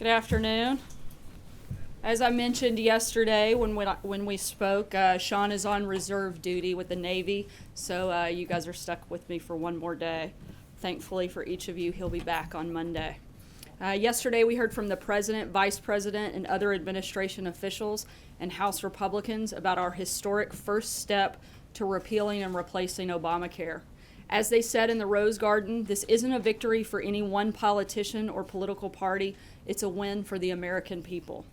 Good afternoon. As I mentioned yesterday when we spoke, Sean is on reserve duty with the Navy, so you guys are stuck with me for one more day. Thankfully for each of you, he'll be back on Monday. Yesterday we heard from the President, Vice President, and other administration officials and House Republicans about our historic first step to repealing and replacing Obamacare. As they said in the Rose Garden, this isn't a victory for any one politician or political party. It's a win for the American people.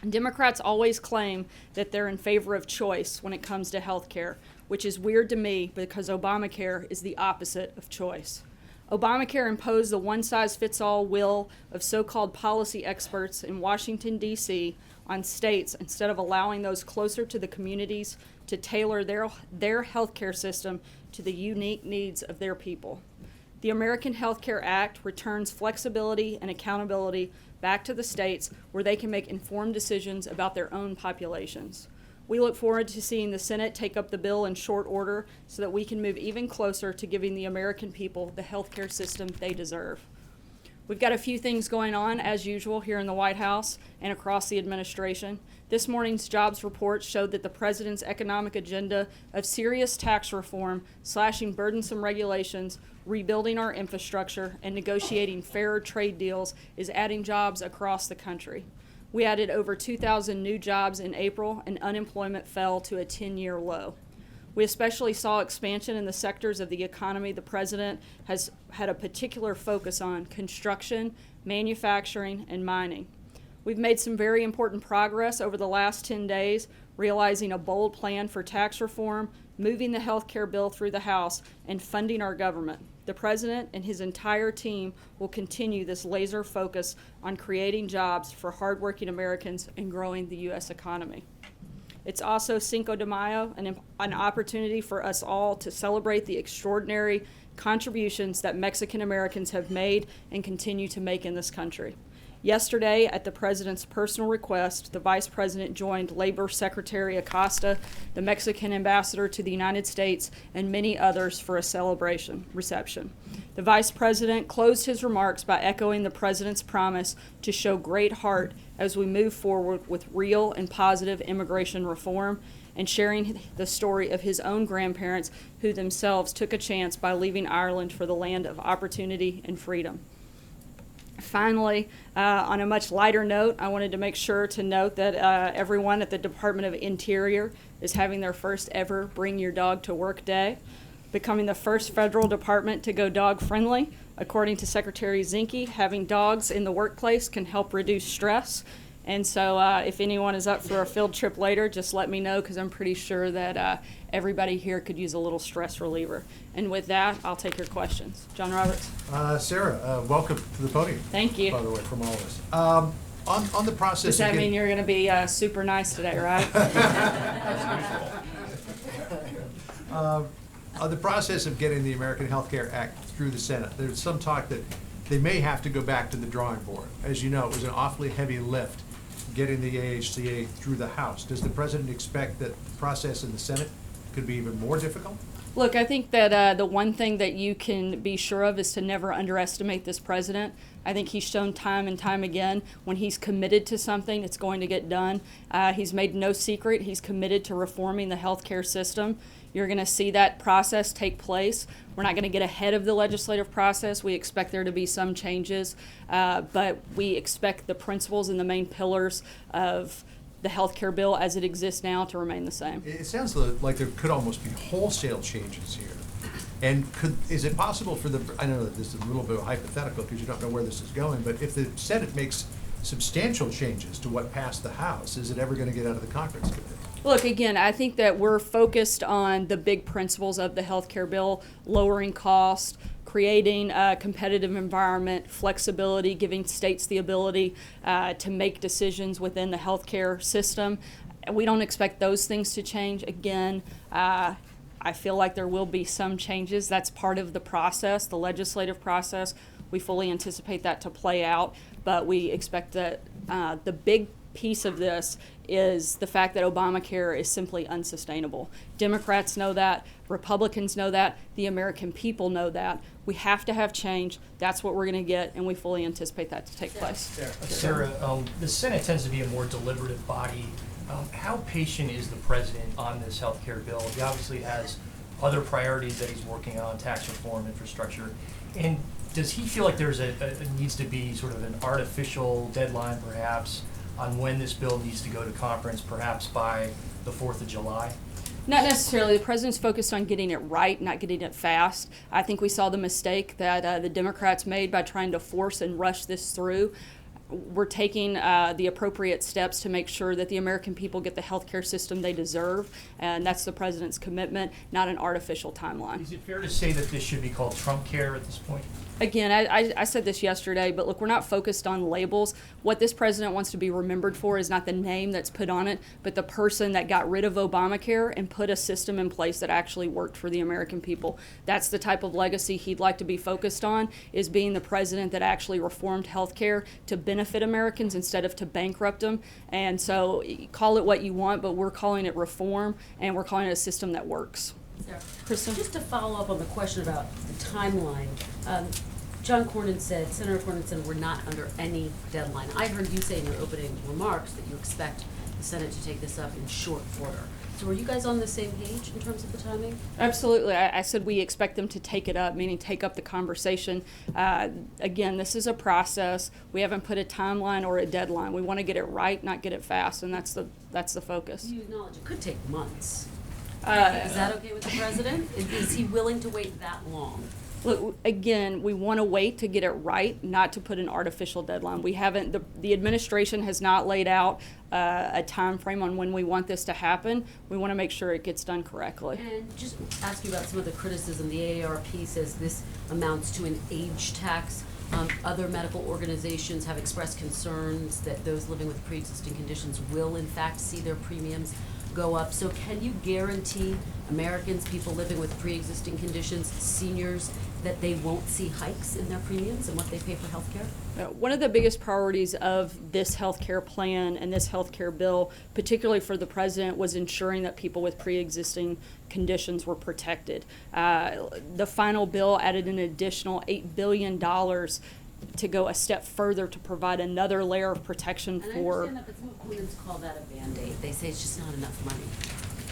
Democrats always claim that they're in favor of choice when it comes to health care, which is weird to me because Obamacare is the opposite of choice. Obamacare imposed the one-size-fits-all will of so-called policy experts in Washington, D.C. on states instead of allowing those closer to the communities to tailor their health care system to the unique needs of their people. The American Health Care Act returns flexibility and accountability back to the states where they can make informed decisions about their own populations. We look forward to seeing the Senate take up the bill in short order so that we can move even closer to giving the American people the health care system they deserve. We've got a few things going on, as usual, here in the White House and across the administration. This morning's jobs report showed that the president's economic agenda of serious tax reform, slashing burdensome regulations, rebuilding our infrastructure, and negotiating fairer trade deals is adding jobs across the country. We added over 2,000 new jobs in April, and unemployment fell to a 10-year low. We especially saw expansion in the sectors of the economy the president has had a particular focus on: construction, manufacturing, and mining. We've made some very important progress over the last 10 days, realizing a bold plan for tax reform, moving the health care bill through the House, and funding our government. The president and his entire team will continue this laser focus on creating jobs for hardworking Americans and growing the U.S. economy. It's also Cinco de Mayo, an opportunity for us all to celebrate the extraordinary contributions that Mexican Americans have made and continue to make in this country. Yesterday, at the president's personal request, the vice president joined Labor Secretary Acosta, the Mexican ambassador to the United States, and many others for a reception. The vice president closed his remarks by echoing the president's promise to show great heart as we move forward with real and positive immigration reform, and sharing the story of his own grandparents who themselves took a chance by leaving Ireland for the land of opportunity and freedom. Finally, on a much lighter note, I wanted to make sure to note that everyone at the Department of Interior is having their first ever Bring Your Dog to Work Day, becoming the first federal department to go dog friendly. According to Secretary Zinke, having dogs in the workplace can help reduce stress. And so if anyone is up for a field trip later, just let me know, because I'm pretty sure that everybody here could use a little stress reliever. And with that, I'll take your questions. John Roberts. Sarah, welcome to the podium. Thank you. By the way, from all of us. On the process. Does that mean you're going to be super nice today, right? On the process of getting the American Health Care Act through the Senate, there's some talk that they may have to go back to the drawing board. As you know, it was an awfully heavy lift getting the AHCA through the House. Does the president expect that the process in the Senate could be even more difficult? Look, I think that the one thing that you can be sure of is to never underestimate this president. I think he's shown time and time again when he's committed to something, it's going to get done. He's made no secret he's committed to reforming the healthcare system. You're going to see that process take place. We're not going to get ahead of the legislative process. We expect there to be some changes, but we expect the principles and the main pillars of the health care bill as it exists now to remain the same. It sounds like there could almost be wholesale changes here. And is it possible for I know that this is a little bit hypothetical because you don't know where this is going, but if the Senate makes substantial changes to what passed the House, is it ever going to get out of the conference committee? Look, again, I think that we're focused on the big principles of the health care bill: lowering cost, creating a competitive environment, flexibility, giving states the ability to make decisions within the healthcare system. We don't expect those things to change. Again, I feel like there will be some changes. That's part of the process, the legislative process. We fully anticipate that to play out, but we expect that the big piece of this is the fact that Obamacare is simply unsustainable. Democrats know that, Republicans know that, the American people know that. We have to have change. That's what we're going to get, and we fully anticipate that to take place. Sarah, the Senate tends to be a more deliberative body. How patient is the president on this health care bill? He obviously has other priorities that he's working on, tax reform, infrastructure. And does he feel like there's needs to be sort of an artificial deadline, perhaps, on when this bill needs to go to conference, perhaps by the 4th of July? Not necessarily. The president's focused on getting it right, not getting it fast. I think we saw the mistake that the Democrats made by trying to force and rush this through. We're taking the appropriate steps to make sure that the American people get the health care system they deserve, and that's the president's commitment, not an artificial timeline. Is it fair to say that this should be called Trump care at this point? Again, I said this yesterday, but look, we're not focused on labels. What this president wants to be remembered for is not the name that's put on it, but the person that got rid of Obamacare and put a system in place that actually worked for the American people. That's the type of legacy he'd like to be focused on, is being the president that actually reformed health care to benefit Americans instead of to bankrupt them. And so call it what you want, but we're calling it reform, and we're calling it a system that works. Sarah, Kristen? just to follow up on the question about the timeline, John Cornyn said, Senator Cornyn said, we're not under any deadline. I heard you say in your opening remarks that you expect the Senate to take this up in short order. So are you guys on the same page in terms of the timing? Absolutely. I said we expect them to take it up, meaning take up the conversation. Again, this is a process. We haven't put a timeline or a deadline. We want to get it right, not get it fast, and that's the focus. You acknowledge it could take months. Is that okay with the president? Is he willing to wait that long? Look, again, we want to wait to get it right, not to put an artificial deadline. We haven't, the administration has not laid out a time frame on when we want this to happen. We want to make sure it gets done correctly. And just ask you about some of the criticism. The AARP says this amounts to an age tax. Other medical organizations have expressed concerns that those living with pre-existing conditions will in fact see their premiums go up. So can you guarantee Americans, people living with pre-existing conditions, seniors, that they won't see hikes in their premiums and what they pay for health care? One of the biggest priorities of this health care plan and this health care bill, particularly for the president, was ensuring that people with pre-existing conditions were protected. The final bill added an additional $8 billion to go a step further to provide another layer of protection And for. I understand that, but some opponents call that a Band-Aid. They say it's just not enough money.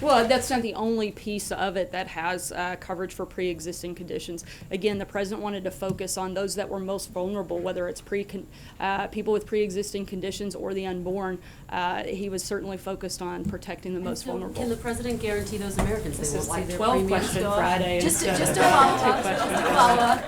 Well, that's not the only piece of it that has coverage for pre-existing conditions. Again, the president wanted to focus on those that were most vulnerable, whether it's people with pre-existing conditions or the unborn. He was certainly focused on protecting the most vulnerable. Can the president guarantee those Americans This they is won't see like their 12 premiums question go up? Friday Just to instead of follow up.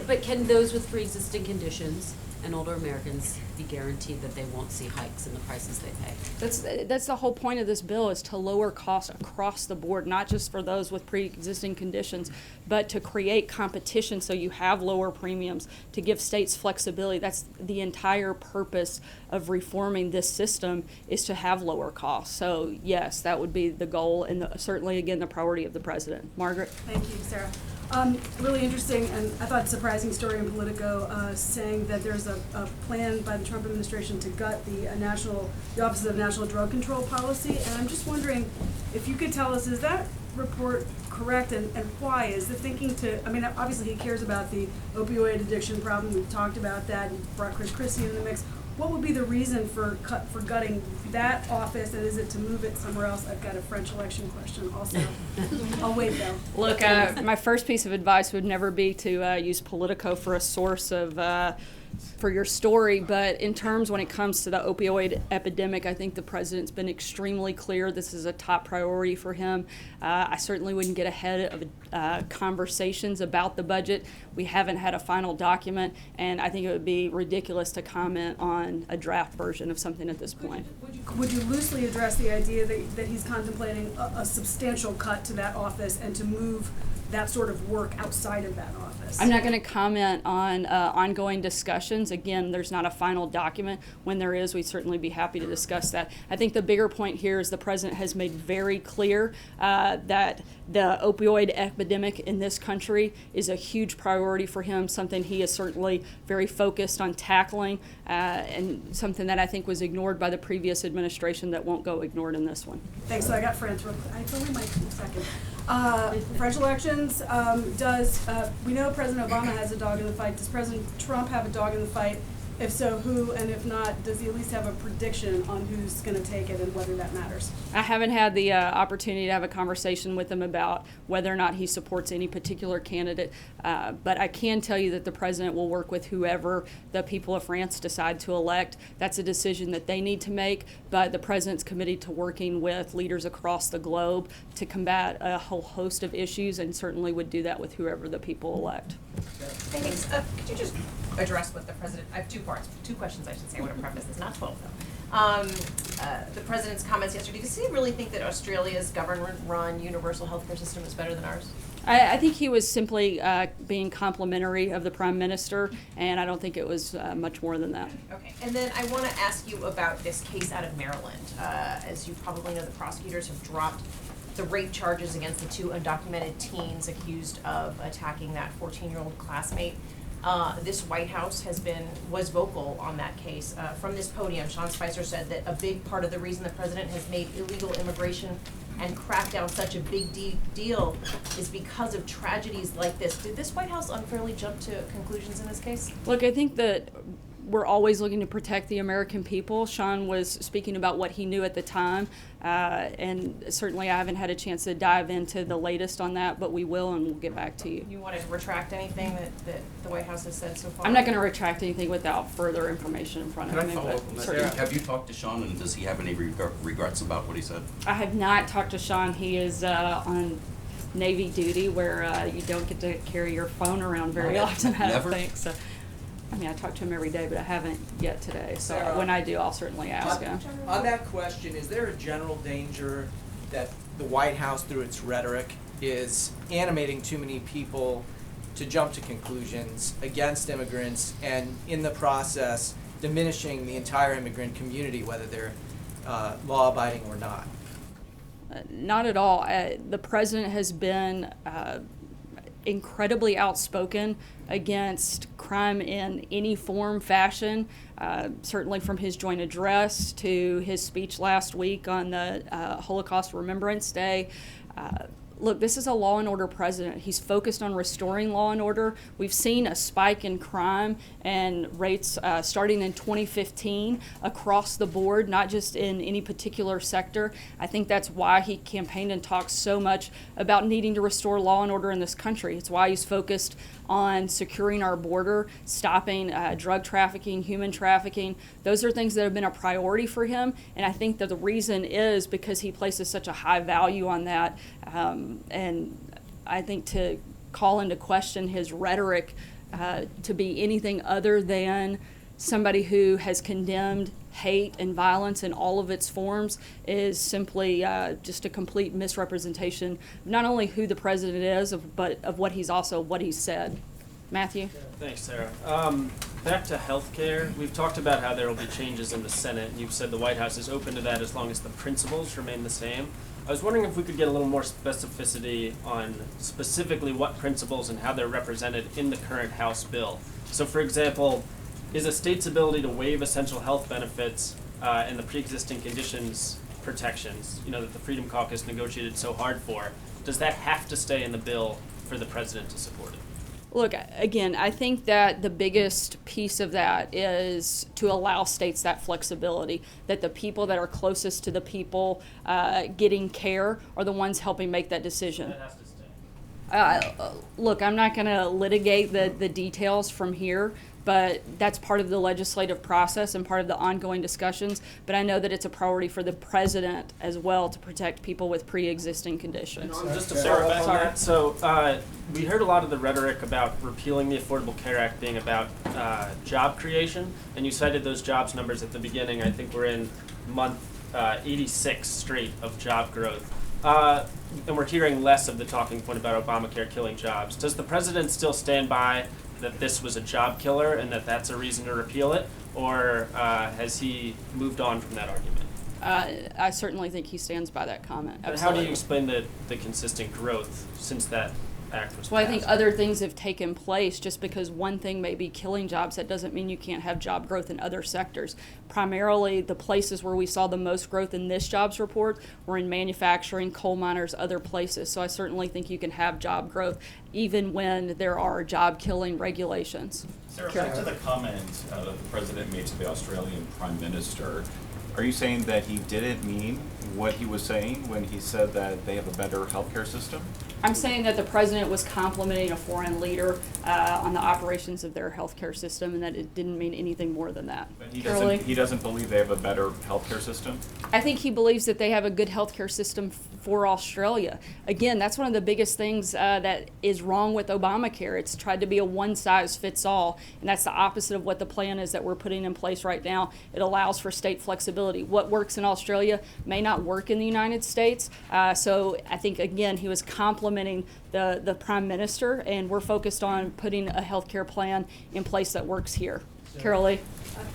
But can those with pre-existing conditions and older Americans be guaranteed that they won't see hikes in the prices they pay? That's the whole point of this bill, is to lower costs across the board, not just for those with pre-existing conditions, but to create competition so you have lower premiums, to give states flexibility. That's the entire purpose of reforming this system, is to have lower costs. So yes, that would be the goal, and certainly, again, the priority of the president. Margaret? Thank you, Sarah. Really interesting, and I thought surprising story in Politico saying that there's a plan by the Trump administration to gut the Office of National Drug Control Policy. And I'm just wondering if you could tell us, is that report correct, and why? Is the thinking I mean, obviously he cares about the opioid addiction problem. We've talked about that. He brought Chris Christie into the mix. What would be the reason for gutting that office, and is it to move it somewhere else? I've got a French election question also. I'll wait though. Look, my first piece of advice would never be to use Politico for a source of for your story, but in terms when it comes to the opioid epidemic, I think the president's been extremely clear this is a top priority for him. I certainly wouldn't get ahead of conversations about the budget. We haven't had a final document, and I think it would be ridiculous to comment on a draft version of something at this point. Would you loosely address the idea that he's contemplating a substantial cut to that office and to move that sort of work outside of that office? I'm not going to comment on ongoing discussions. Again, there's not a final document. When there is, we'd certainly be happy to discuss that. I think the bigger point here is the president has made very clear that the opioid epidemic in this country is a huge priority for him, something he is certainly very focused on tackling, and something that I think was ignored by the previous administration that won't go ignored in this one. Thanks. So I got France real quick. I told you my second. French elections, we know President Obama has a dog in the fight. Does President Trump have a dog in the fight? If so, who? And if not, does he at least have a prediction on who's going to take it and whether that matters? I haven't had the opportunity to have a conversation with him about whether or not he supports any particular candidate, but I can tell you that the president will work with whoever the people of France decide to elect. That's a decision that they need to make, but the president's committed to working with leaders across the globe to combat a whole host of issues, and certainly would do that with whoever the people elect. Hey, thanks. Could you just address what the president, I have two parts, two questions I should say, I want to preface this, not 12 though. The president's comments yesterday, does he really think that Australia's government-run universal healthcare system is better than ours? I think he was simply being complimentary of the prime minister, and I don't think it was much more than that. Okay, and then I want to ask you about this case out of Maryland. As you probably know, the prosecutors have dropped the rape charges against the two undocumented teens accused of attacking that 14-year-old classmate. This White House was vocal on that case. From this podium, Sean Spicer said that a big part of the reason the president has made illegal immigration and crackdown such a big deal is because of tragedies like this. Did this White House unfairly jump to conclusions in this case? Look, I think that we're always looking to protect the American people. Sean was speaking about what he knew at the time, and certainly I haven't had a chance to dive into the latest on that, but we will, and we'll get back to you. You want to retract anything that the White House has said so far? I'm not going to retract anything without further information in front Can of I me. follow but up on that? certainly. Have you talked to Sean, and does he have any regrets about what he said? I have not talked to Sean. He is on Navy duty, where you don't get to carry your phone around very often, I don't Never? think. So, I mean, I talk to him every day, but I haven't yet today. So Sarah, when I do, I'll certainly ask him. On that question, is there a general danger that the White House, through its rhetoric, is animating too many people to jump to conclusions against immigrants, and in the process diminishing the entire immigrant community, whether they're law-abiding or not? Not at all. The president has been incredibly outspoken against crime in any form, fashion, certainly from his joint address to his speech last week on the Holocaust Remembrance Day. Look, this is a law and order president. He's focused on restoring law and order. We've seen a spike in crime and rates starting in 2015 across the board, not just in any particular sector. I think that's why he campaigned and talked so much about needing to restore law and order in this country. It's why he's focused on securing our border, stopping drug trafficking, human trafficking. Those are things that have been a priority for him, and I think that the reason is because he places such a high value on that. And I think to call into question his rhetoric to be anything other than somebody who has condemned hate and violence in all of its forms is simply just a complete misrepresentation of not only who the president is, but of what he's said. Matthew? Thanks, Sarah. Back to healthcare. We've talked about how there will be changes in the Senate, and you've said the White House is open to that as long as the principles remain the same. I was wondering if we could get a little more specificity on specifically what principles and how they're represented in the current House bill. So, for example, is a state's ability to waive essential health benefits and the pre-existing conditions protections, that the Freedom Caucus negotiated so hard for, does that have to stay in the bill for the president to support it? Look, again, I think that the biggest piece of that is to allow states that flexibility, that the people that are closest to the people getting care are the ones helping make that decision. That has to stay. Look, I'm not going to litigate the details from here, but that's part of the legislative process and part of the ongoing discussions. But I know that it's a priority for the president as well to protect people with pre-existing conditions. Just to follow up on that, so we heard a lot of the rhetoric about repealing the Affordable Care Act being about job creation, and you cited those jobs numbers at the beginning. I think we're in month 86 straight of job growth. and we're hearing less of the talking point about Obamacare killing jobs. Does the president still stand by that this was a job killer and that that's a reason to repeal it, or has he moved on from that argument? I certainly think he stands by that comment. And how do you Absolutely. explain the consistent growth since that act was Well, I passed? think other things have taken place. Just because one thing may be killing jobs, that doesn't mean you can't have job growth in other sectors. Primarily, the places where we saw the most growth in this jobs report were in manufacturing, coal miners, other places. So I certainly think you can have job growth even when there are job-killing regulations. Sarah, back to the comment that the president made to the Australian Prime Minister. Are you saying that he didn't mean what he was saying when he said that they have a better healthcare system? I'm saying that the president was complimenting a foreign leader on the operations of their healthcare system, and that it didn't mean anything more than that. But he Carolee? doesn't believe they have a better healthcare system? I think he believes that they have a good healthcare system for Australia. Again, that's one of the biggest things that is wrong with Obamacare. It's tried to be a one-size-fits-all, and that's the opposite of what the plan is that we're putting in place right now. It allows for state flexibility. What works in Australia may not work in the United States. So I think, again, he was complimenting the Prime Minister, and we're focused on putting a healthcare plan in place that works here. Carolee?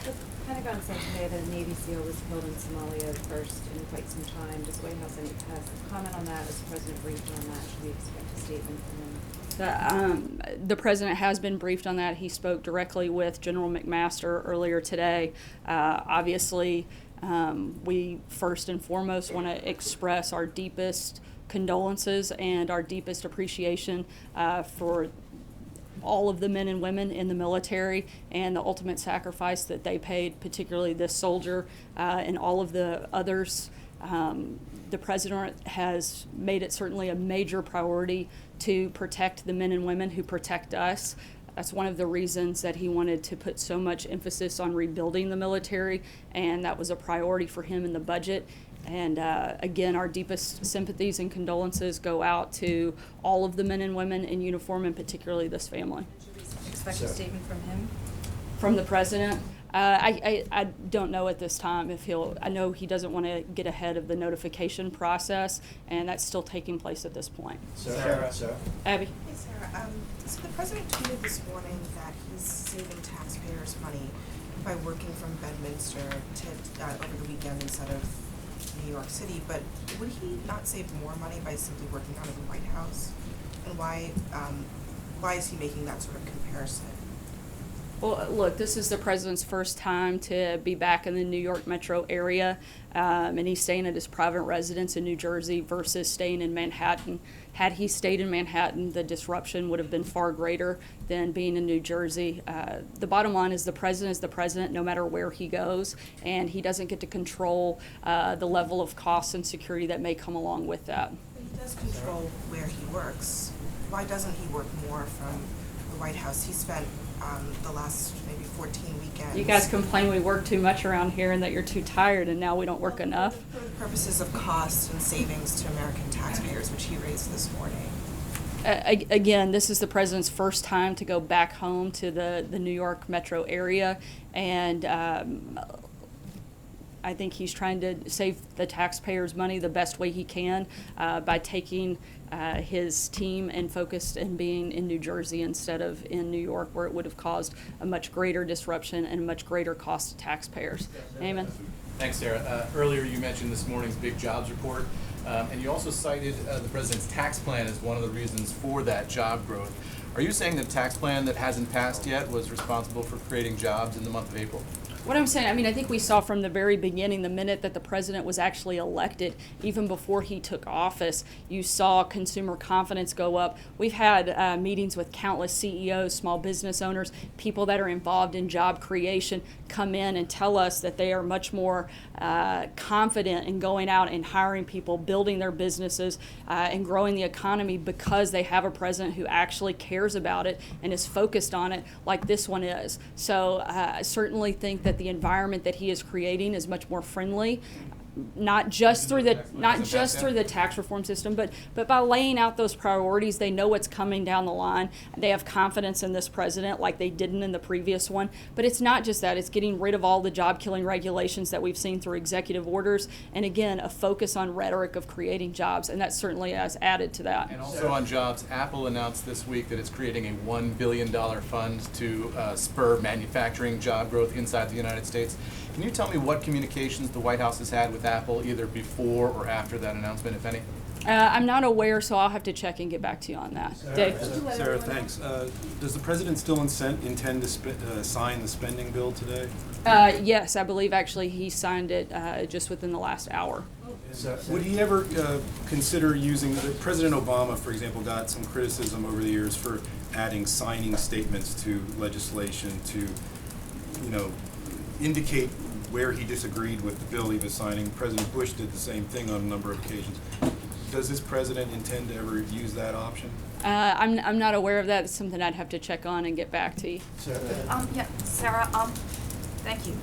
The Pentagon said today that a Navy SEAL was killed in Somalia first in quite some time. Does the White House has a comment on that? Is the president briefed on that? Should we expect a statement from him? The president has been briefed on that. He spoke directly with General McMaster earlier today. Obviously, we first and foremost want to express our deepest condolences and our deepest appreciation for all of the men and women in the military and the ultimate sacrifice that they paid, particularly this soldier and all of the others. The president has made it certainly a major priority to protect the men and women who protect us. That's one of the reasons that he wanted to put so much emphasis on rebuilding the military, and that was a priority for him in the budget. And again, our deepest sympathies and condolences go out to all of the men and women in uniform, and particularly this family. Should we expect a statement from him? From the president, I don't know at this time if I know he doesn't want to get ahead of the notification process, and that's still taking place at this point. Sarah. Abby? Hey, Sarah. So the president tweeted this morning that he's saving taxpayers money by working from Bedminster over the weekend instead of New York City, but would he not save more money by simply working out of the White House? And why is he making that sort of comparison? Well, look, this is the president's first time to be back in the New York metro area, and he's staying at his private residence in New Jersey versus staying in Manhattan. Had he stayed in Manhattan, the disruption would have been far greater than being in New Jersey. The bottom line is the president no matter where he goes, and he doesn't get to control the level of costs and security that may come along with that. But he does control where he works. Why doesn't he work more from the White House? He spent the last maybe 14 weekends. You guys complain we work too much around here and that you're too tired, and now we don't work enough. For the purposes of costs and savings to American taxpayers, which he raised this morning. Again, this is the president's first time to go back home to the New York metro area, and I think he's trying to save the taxpayers' money the best way he can by taking his team and focused and being in New Jersey instead of in New York, where it would have caused a much greater disruption and a much greater cost to taxpayers. Amen. Thanks, Sarah. Earlier you mentioned this morning's big jobs report, and you also cited the president's tax plan as one of the reasons for that job growth. Are you saying the tax plan that hasn't passed yet was responsible for creating jobs in the month of April? What I'm saying, I think we saw from the very beginning, the minute that the president was actually elected, even before he took office, you saw consumer confidence go up. We've had meetings with countless CEOs, small business owners, people that are involved in job creation come in and tell us that they are much more confident in going out and hiring people, building their businesses, and growing the economy because they have a president who actually cares about it and is focused on it like this one is. So I certainly think that the environment that he is creating is much more friendly. not just through the passed yet? tax reform system, but by laying out those priorities, they know what's coming down the line. They have confidence in this president like they didn't in the previous one. But it's not just that, it's getting rid of all the job killing regulations that we've seen through executive orders, and again, a focus on rhetoric of creating jobs, and that certainly has added to that. And also on jobs, Apple announced this week that it's creating a $1 billion fund to spur manufacturing job growth inside the United States. Can you tell me what communications the White House has had with Apple either before or after that announcement, if any? I'm not aware, so I'll have to check and get back to you on that. Dave? Sarah, thanks. Does the president still intend to sign the spending bill today? Yes, I believe actually he signed it just within the last hour. Would he ever consider using, President Obama, for example, got some criticism over the years for adding signing statements to legislation to, indicate where he disagreed with the bill he was signing. President Bush did the same thing on a number of occasions. Does this president intend to ever use that option? I'm not aware of that. It's something I'd have to check on and get back to you. Yeah, Sarah, thank you.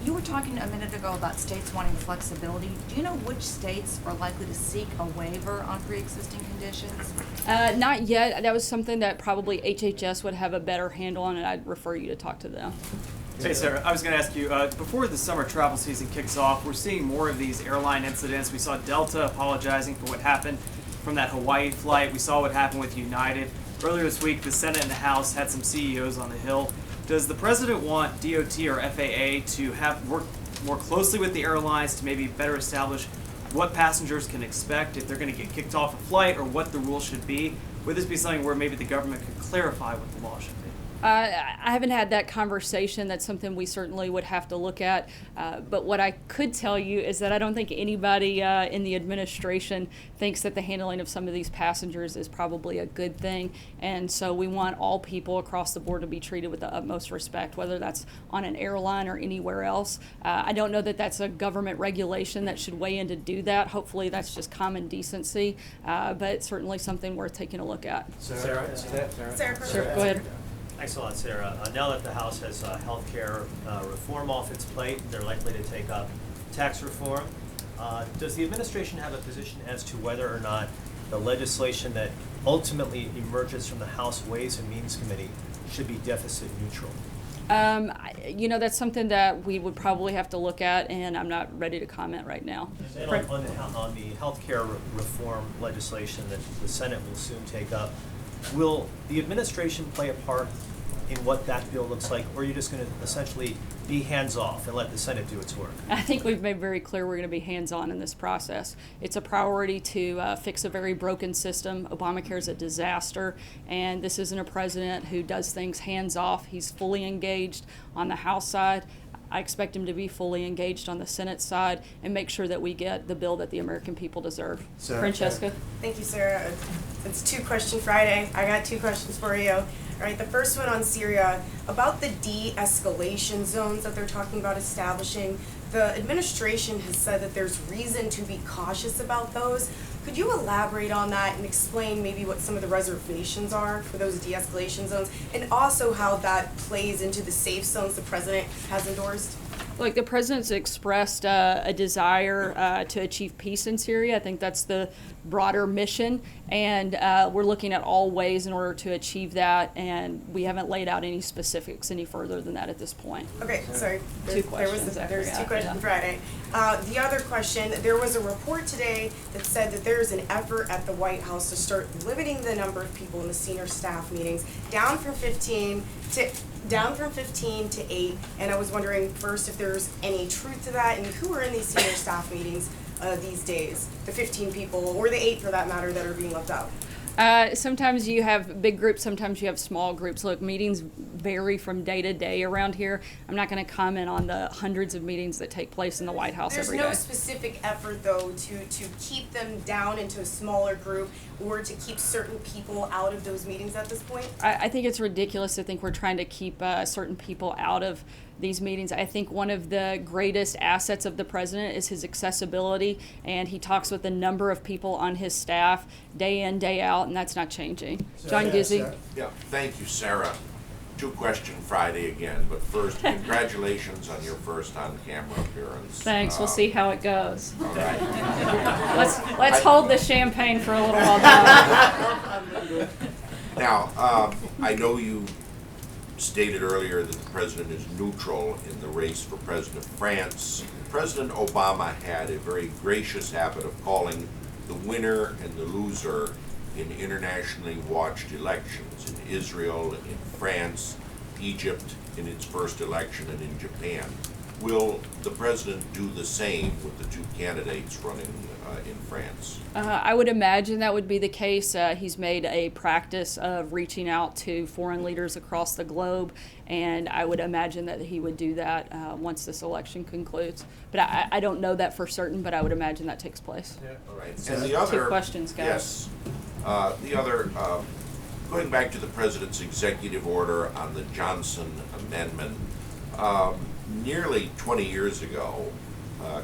You were talking a minute ago about states wanting flexibility. Do you know which states are likely to seek a waiver on pre-existing conditions? Not yet. That was something that probably HHS would have a better handle on, and I'd refer you to talk to them. Hey Sarah, I was going to ask you, before the summer travel season kicks off, we're seeing more of these airline incidents. We saw Delta apologizing for what happened from that Hawaii flight. We saw what happened with United. Earlier this week, the Senate and the House had some CEOs on the Hill. Does the president want DOT or FAA to work more closely with the airlines to maybe better establish what passengers can expect if they're going to get kicked off a flight, or what the rules should be? Would this be something where maybe the government could clarify what the law should be? I haven't had that conversation. That's something we certainly would have to look at. But what I could tell you is that I don't think anybody in the administration thinks that the handling of some of these passengers is probably a good thing. And so we want all people across the board to be treated with the utmost respect, whether that's on an airline or anywhere else. I don't know that that's a government regulation that should weigh in to do that. Hopefully that's just common decency, but it's certainly something worth taking a look at. Sarah. Sure, go ahead. Thanks a lot, Sarah. Now that the House has healthcare reform off its plate, they're likely to take up tax reform. Does the administration have a position as to whether or not the legislation that ultimately emerges from the House Ways and Means Committee should be deficit neutral? That's something that we would probably have to look at, and I'm not ready to comment right now. And on the healthcare reform legislation that the Senate will soon take up, will the administration play a part in what that bill looks like, or are you just going to essentially be hands-off and let the Senate do its work? I think we've made very clear we're going to be hands-on in this process. It's a priority to fix a very broken system. Obamacare is a disaster, and this isn't a president who does things hands-off. He's fully engaged on the House side. I expect him to be fully engaged on the Senate side and make sure that we get the bill that the American people deserve. Francesca? Thank you, Sarah. It's Two Question Friday. I got two questions for you. All right, the first one on Syria, about the de-escalation zones that they're talking about establishing. The administration has said that there's reason to be cautious about those. Could you elaborate on that and explain maybe what some of the reservations are for those de-escalation zones, and also how that plays into the safe zones the president has endorsed? Look, the president's expressed a desire to achieve peace in Syria. I think that's the broader mission, and we're looking at all ways in order to achieve that, and we haven't laid out any specifics any further than that at this point. Okay, sorry. There's two questions. There's Two Question Friday. The other question, there was a report today that said that there's an effort at the White House to start limiting the number of people in the senior staff meetings down from 15 to 8, and I was wondering first if there's any truth to that, and who are in these senior staff meetings these days? The 15 people, or the 8 for that matter, that are being left out? Sometimes you have big groups, sometimes you have small groups. Look, meetings vary from day to day around here. I'm not going to comment on the hundreds of meetings that take place in the White House every day. There's no specific effort, though, to keep them down into a smaller group, or to keep certain people out of those meetings at this point? I think it's ridiculous to think we're trying to keep certain people out of these meetings. I think one of the greatest assets of the president is his accessibility, and he talks with a number of people on his staff day in, day out, and that's not changing. John Gizzi? Yeah, thank you, Sarah. Two-question Friday again, but first, congratulations on your first on-camera appearance. Thanks. We'll see how it goes. All right. Let's hold the champagne for a little while. Now. Now, I know you stated earlier that the president is neutral in the race for president of France. President Obama had a very gracious habit of calling the winner and the loser in internationally watched elections in Israel, in France, Egypt in its first election, and in Japan. Will the president do the same with the two candidates running in France? I would imagine that would be the case. He's made a practice of reaching out to foreign leaders across the globe, and I would imagine that he would do that once this election concludes. But I don't know that for certain, but I would imagine that takes place. Yeah. All right. So And the other, two questions, guys. Yes. The other, going back to the president's executive order on the Johnson Amendment, nearly 20 years ago,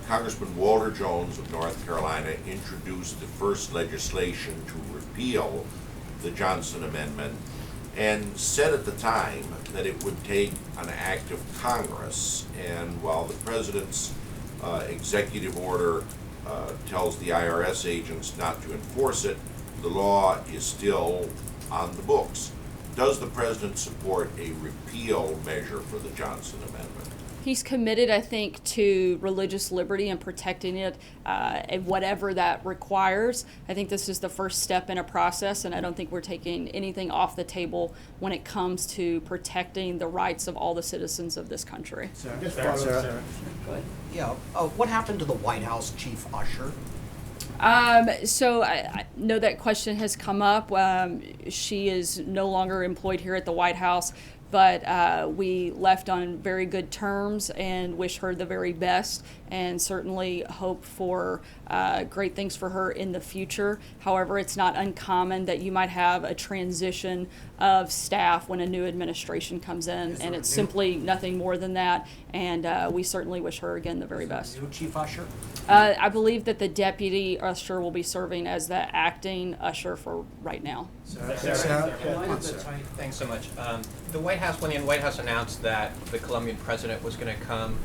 Congressman Walter Jones of North Carolina introduced the first legislation to repeal the Johnson Amendment and said at the time that it would take an act of Congress. And while the president's executive order tells the IRS agents not to enforce it, the law is still on the books. Does the president support a repeal measure for the Johnson Amendment? He's committed, I think, to religious liberty and protecting it, and whatever that requires. I think this is the first step in a process, and I don't think we're taking anything off the table when it comes to protecting the rights of all the citizens of this country. Sarah. Yeah. What happened to the White House chief usher? So I know that question has come up. She is no longer employed here at the White House, but we left on very good terms and wish her the very best and certainly hope for great things for her in the future. However, it's not uncommon that you might have a transition of staff when a new administration comes in, and it's simply nothing more than that, and we certainly wish her again the very best. New chief usher? I believe that the deputy usher will be serving as the acting usher for right now. Thanks so much. The White House, when the White House announced that the Colombian president was going to come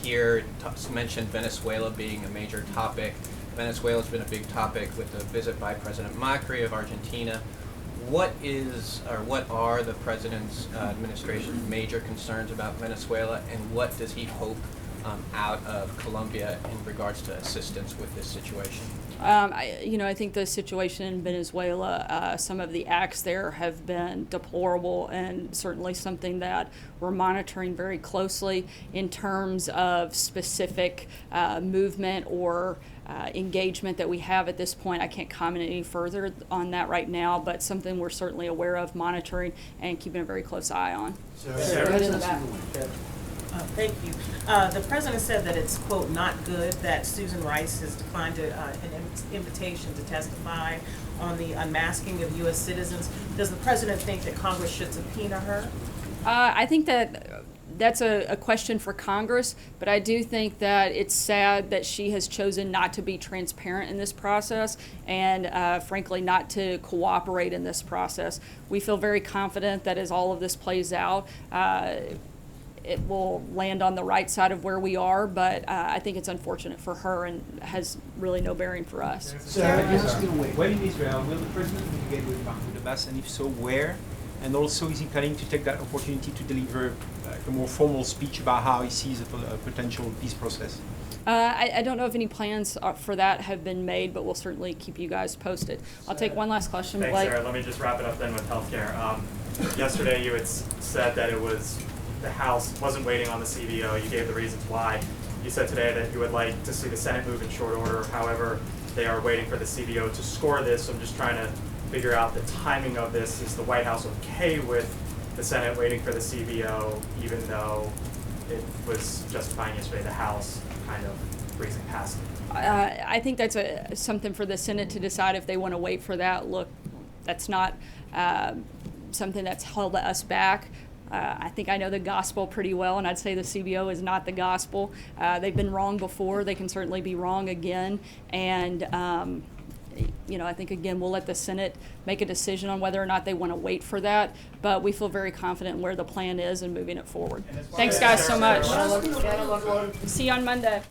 here, mentioned Venezuela being a major topic. Venezuela's been a big topic with the visit by President Macri of Argentina. What are the president's administration's major concerns about Venezuela, and what does he hope out of Colombia in regards to assistance with this situation? I think the situation in Venezuela, some of the acts there have been deplorable and certainly something that we're monitoring very closely in terms of specific movement or engagement that we have at this point. I can't comment any further on that right now, but something we're certainly aware of, monitoring, and keeping a very close eye on. Sarah. Right in the back. Thank you. The president said that it's, quote, not good that Susan Rice has declined an invitation to testify on the unmasking of U.S. citizens. Does the president think that Congress should subpoena her? I think that that's a question for Congress, but I do think that it's sad that she has chosen not to be transparent in this process and, frankly, not to cooperate in this process. We feel very confident that as all of this plays out, it will land on the right side of where we are, but I think it's unfortunate for her and has really no bearing for us. When in Israel, will the president meet again with Mahmoud Abbas, and if so, where? And also, is he planning to take that opportunity to deliver a more formal speech about how he sees a potential peace process? I don't know if any plans for that have been made, but we'll certainly keep you guys posted. I'll take one last question. Thanks, Blake. Sarah. Let me just wrap it up then with healthcare. Yesterday, you had said that it was the House wasn't waiting on the CBO. You gave the reasons why. You said today that you would like to see the Senate move in short order. However, they are waiting for the CBO to score this. So I'm just trying to figure out the timing of this. Is the White House okay with the Senate waiting for the CBO, even though it was justifying yesterday the House kind of breezing past it? I think that's something for the Senate to decide if they want to wait for that. Look, that's not something that's held us back. I think I know the gospel pretty well, and I'd say the CBO is not the gospel. They've been wrong before. They can certainly be wrong again. And, I think, again, we'll let the Senate make a decision on whether or not they want to wait for that. But we feel very confident in where the plan is and moving it forward. Thanks, guys, so much. See you on Monday.